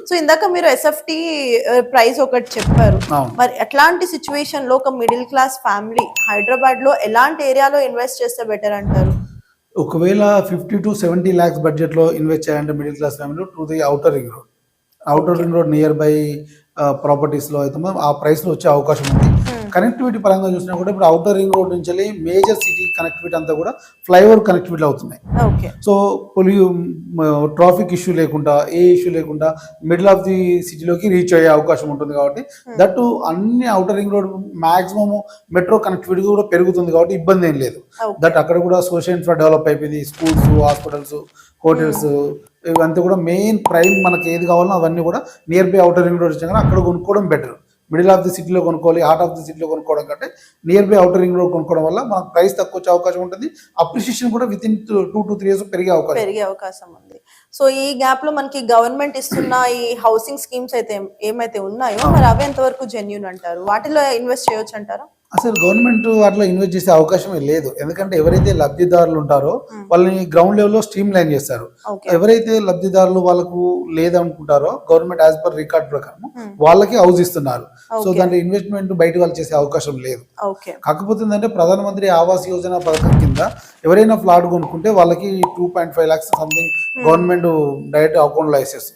So ఇందాక మీరు SFT price ఒకటి చెప్పారు. అవును. మరి ఎట్లాంటి సిచ్యువేషన్ లో ఒక మిడిల్ క్లాస్ ఫ్యామిలీ హైదరాబాద్ లో ఎలాంటి ఏరియాలో ఇన్వెస్ట్ చేస్తే బెటర్ అంటారు? ఒకవేళ 50 to 70 lakhs బడ్జెట్లో ఇన్వెస్ట్ చేయాలంటే middle class family to the outer ring road. Outer ring road near by ప్రాపర్టీస్లో అయితే మనం ఆ ప్రైస్లో వచ్చే అవకాశం ఉంది. కనెక్టివిటీ పరంగా చూసినా కూడా ఇప్పుడు అవుటర్ రింగ్ రోడ్ నుంచి మేజర్ సిటీ కనెక్టివిటీ అంతా కూడా ఫ్లైఓవర్ కనెక్టివిటీ అవుతున్నాయి. సో ట్రాఫిక్ ఇష్యూ లేకుండా ఏ ఇష్యూ లేకుండా మిడిల్ ఆఫ్ ది సిటీలోకి రీచ్ అయ్యే అవకాశం ఉంటుంది కాబట్టి దట్టు అన్ని outer ring road maximum metro connectivity కూడా పెరుగుతుంది కాబట్టి ఇబ్బంది ఏం లేదు. దట్ అక్కడ కూడా సోషల్ ఇన్ఫ్రా డెవలప్ అయిపోయింది. స్కూల్స్, హాస్పిటల్స్, హోటల్స్ ఇవంతా కూడా మెయిన్ ప్రైమ్ మనకి ఏది కావాలో అవన్నీ కూడా near by outer ring road వచ్చాక అక్కడ కొనుక్కోవడం బెటర్. మిడిల్ ఆఫ్ ది సిటీలో కొనుక్కోవాలి, హార్ట్ ఆఫ్ ది సిటీలో కొనుక్కోవడం కంటే near by outer ring road కొనుక్కోవడం వల్ల మనకు ప్రైస్ తక్కువ వచ్చే అవకాశం ఉంటుంది. అప్రిషియేషన్ కూడా విత్ ఇన్ 2 to 3 years పెరిగే అవకాశం ఉంది. సో ఈ గ్యాప్ లో మనకి గవర్నమెంట్ ఇస్తున్న ఈ హౌసింగ్ స్కీమ్స్ అయితే ఏమైతే ఉన్నాయో మరి అవి ఎంతవరకు జెన్యూన్ అంటారు? వాటిలో ఇన్వెస్ట్ చేయొచ్చు అంటారా? అసలు గవర్నమెంట్ వాటిలో ఇన్వెస్ట్ చేసే అవకాశమే లేదు. ఎందుకంటే ఎవరైతే లబ్ధిదారులు ఉంటారో వాళ్ళని గ్రౌండ్ లెవెల్లో స్ట్రీమ్ లైన్ చేస్తారు. ఎవరైతే లబ్ధిదారులు వాళ్ళకు లేదనుకుంటారో గవర్నమెంట్ యాజ్ పర్ రికార్డ్ ప్రకారం వాళ్ళకి హౌస్ ఇస్తున్నారు. సో దాంట్లో ఇన్వెస్ట్మెంట్ బయట వాళ్ళు చేసే అవకాశం లేదు. కాకపోతే ఏంటంటే ప్రధానమంత్రి ఆవాస్ యోజన పథకం కింద ఎవరైనా ఫ్లాట్ కొనుక్కుంటే వాళ్ళకి 2.5 lakhs సంథింగ్ గవర్నమెంట్ డైరెక్ట్ అకౌంట్లో వేసేస్తుంది.